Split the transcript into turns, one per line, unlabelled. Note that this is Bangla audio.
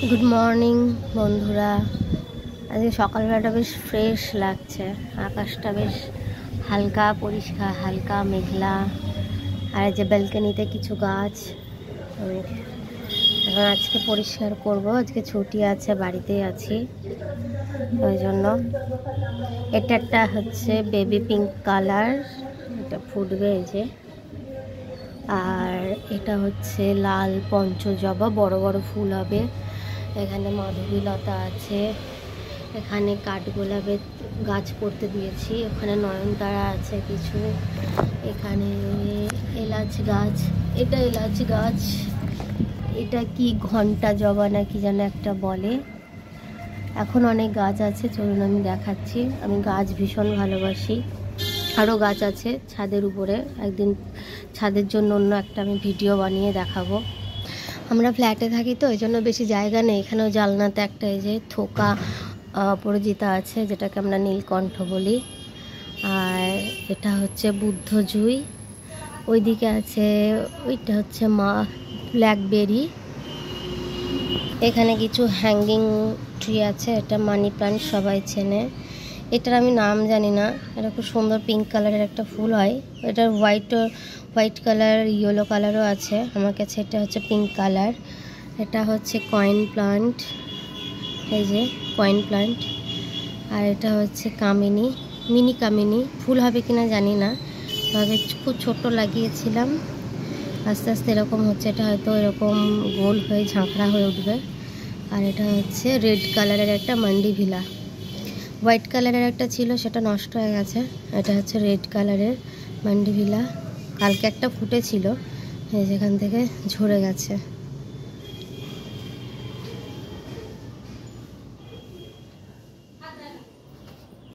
গুড মর্নিং বন্ধুরা। আজকে সকালবেলাটা বেশ ফ্রেশ লাগছে, আকাশটা বেশ হালকা পরিষ্কার, হালকা মেঘলা। আর যে ব্যালকনিতে কিছু গাছ এখন আজকে পরিষ্কার করব। আজকে ছুটি আছে, বাড়িতেই আছি, ওই জন্য। এটা একটা হচ্ছে বেবি পিঙ্ক কালার, এটা ফুটবে এই যে। আর এটা হচ্ছে লাল পঞ্চজবা, বড় বড় ফুল হবে। এখানে মাধবীলতা আছে, এখানে কাঠগোলাপের গাছ করতে দিয়েছি, ওখানে নয়নতারা আছে কিছু, এখানে এলাচ গাছ, এটা এলাচ গাছ, এটা কি ঘন্টা জবা না কি যেন একটা বলে। এখন অনেক গাছ আছে, চলুন আমি দেখাচ্ছি। আমি গাছ ভীষণ ভালোবাসি। আরও গাছ আছে ছাদের উপরে, একদিন ছাদের জন্য অন্য একটা আমি ভিডিও বানিয়ে দেখাবো। আমরা ফ্ল্যাটে থাকি তো, এই জন্য বেশি জায়গা নেই। এখানেও জালনাতে একটা এই যে থোকা অপরাজিতা আছে, যেটাকে আমরা নীলকণ্ঠ বলি। আর এটা হচ্ছে বুদ্ধ জুই, ওইদিকে আছে, ওইটা হচ্ছে মা ব্ল্যাকবেরি। এখানে কিছু হ্যাঙ্গিং ট্রি আছে, এটা মানি প্লান্ট, সবাই চেনে। এটার আমি নাম জানি না, এটা খুব সুন্দর পিঙ্ক কালারের একটা ফুল হয়। এটার হোয়াইট কালার, ইয়েলো কালারও আছে, আমার কাছে এটা হচ্ছে পিঙ্ক কালার। এটা হচ্ছে কয়েন প্লান্ট, এই যে কয়েন প্লান্ট। আর এটা হচ্ছে কামিনী, মিনি কামিনী। ফুল হবে কিনা জানি না, তবে খুব ছোট লাগিয়েছিলাম, আস্তে আস্তে এরকম হচ্ছে। এটা হয়তো এরকম গোল হয়ে ঝাঁকড়া হয়ে উঠবে। আর এটা হচ্ছে রেড কালারের একটা মান্ডি ভিলা। হোয়াইট কালারের একটা ছিল, সেটা নষ্ট হয়ে গেছে। এটা হচ্ছে রেড কালারের মান্ডি ভিলা। কালকে একটা ফুটেছিল, যেখান থেকে ঝরে গেছে।